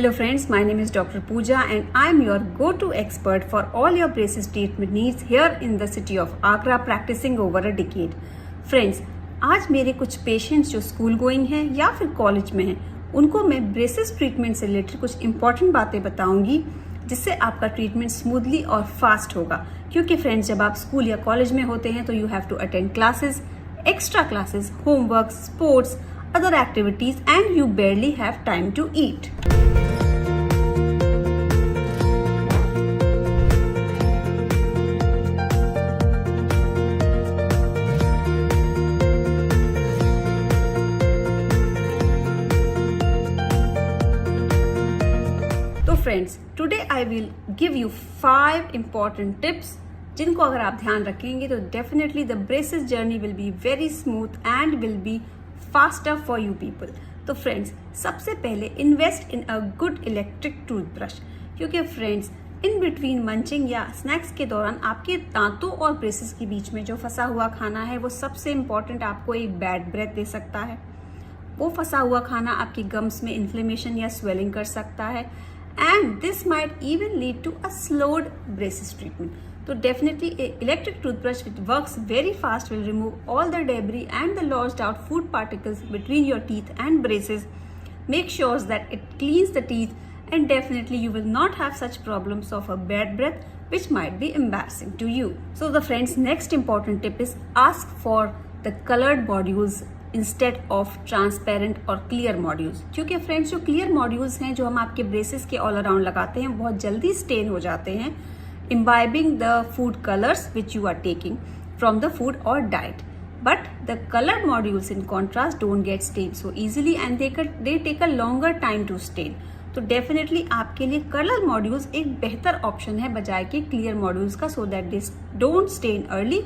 Hello friends, my name is Dr. Pooja and I am your go-to expert for all your braces treatment needs here in the city of Agra, practicing over a decade. Friends, आज मेरे कुछ patients जो school going हैं या फिर college में हैं, उनको मैं ब्रेसेस ट्रीटमेंट से रिलेटेड कुछ इंपॉर्टेंट बातें बताऊंगी जिससे आपका ट्रीटमेंट स्मूथली और फास्ट होगा। क्योंकि फ्रेंड्स, जब आप स्कूल या कॉलेज में होते हैं तो you have to attend classes, extra classes, homework, sports, other activities and you barely have time to eat. तो friends, today I will give you 5 important tips जिनको अगर आप ध्यान रखेंगे तो definitely the braces journey will be very smooth and will be faster for you people. तो friends, सबसे पहले invest in a good electric toothbrush, क्योंकि फ्रेंड्स इन बिटवीन मंचिंग या स्नैक्स के दौरान आपके दांतों और ब्रेसेस के बीच में जो फंसा हुआ खाना है वो सबसे इम्पॉर्टेंट आपको एक बैड ब्रेथ दे सकता है। वो फंसा हुआ खाना आपकी गम्स में इन्फ्लेमेशन या स्वेलिंग कर सकता है and this might even lead to a slowed braces treatment. तो definitely a electric toothbrush which works very fast will remove all the debris and the lodged out food particles between your teeth and braces. Make sure that it cleans the teeth and definitely you will not have such problems of a bad breath which might be embarrassing to you. So the friends, next important tip is ask for the colored modules instead of transparent or clear modules. क्योंकि friends, जो clear modules हैं जो हम आपके braces के all around लगाते हैं बहुत जल्दी stain हो जाते हैं, imbibing the food colors which you are taking from the food or diet. But the colored modules in contrast don't get stained so easily and they take a longer time to stain. तो definitely आपके लिए color modules एक बेहतर option है बजाय के clear modules का, so that they don't stain early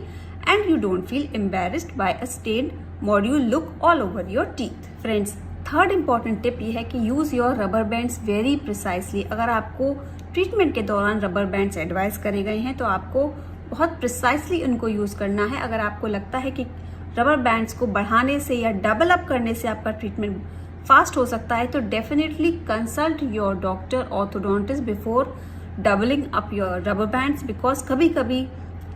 and you don't feel embarrassed by a stained module look all over your teeth. Friends, third important tip ये है कि use your rubber bands very precisely. अगर आपको treatment के दौरान rubber bands advice करे गए हैं तो आपको बहुत प्रिसाइसली उनको यूज करना है। अगर आपको लगता है कि रबर बैंड्स को बढ़ाने से या डबल अप करने से आपका ट्रीटमेंट फास्ट हो सकता है तो definitely consult your doctor orthodontist before doubling up your rubber bands, because कभी कभी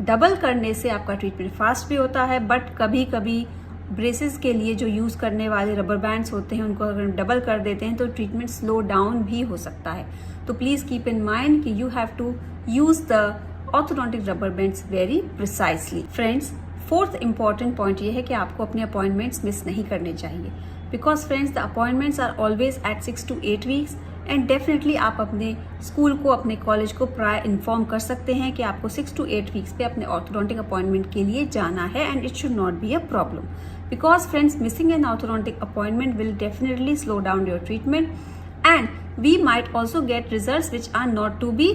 डबल करने से आपका ट्रीटमेंट फास्ट भी होता है, बट कभी कभी ब्रेसेस के लिए जो यूज करने वाले रबर बैंड्स होते हैं उनको अगर डबल कर देते हैं तो ट्रीटमेंट स्लो डाउन भी हो सकता है। तो प्लीज कीप इन माइंड कि you have to use the orthodontic rubber bands very precisely. Friends, fourth important point ये है कि आपको अपने अपॉइंटमेंट्स मिस नहीं करने चाहिए, because friends the appointments are always at 6 to 8 weeks and definitely आप अपने स्कूल को, अपने कॉलेज को प्राय इन्फॉर्म कर सकते हैं कि आपको 6 to 8 weeks पे अपने ऑर्थोडोंटिक अपॉइंटमेंट के लिए जाना है and it should not be a problem, because friends, missing an orthodontic appointment will definitely slow down your treatment and we might also get results which are not to be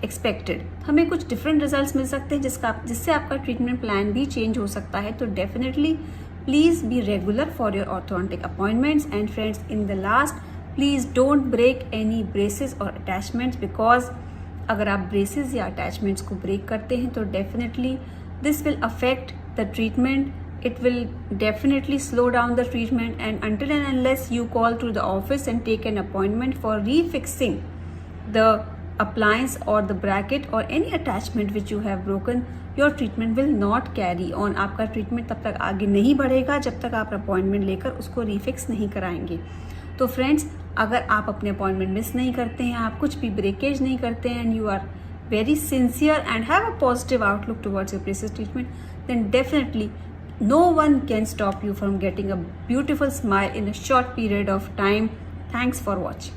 expected. हमें कुछ different results मिल सकते हैं जिससे आपका treatment plan भी change हो सकता है। तो definitely please be regular for your orthodontic appointments and friends, in the last, please don't break any braces or attachments, because अगर आप braces या attachments को break करते हैं तो definitely this will affect the treatment. It will definitely slow down the treatment and until and unless you call to the office and take an appointment for refixing the appliance or the bracket or any attachment which you have broken, your treatment will not carry on. आपका treatment तब तक आगे नहीं बढ़ेगा जब तक आप appointment लेकर उसको refix नहीं कराएंगे। तो फ्रेंड्स, अगर आप अपने अपॉइंटमेंट मिस नहीं करते हैं, आप कुछ भी ब्रेकेज नहीं करते हैं and you are very sincere and have a positive outlook towards your braces treatment, then definitely no one can stop you from getting a beautiful smile in a short period of time. Thanks for watching.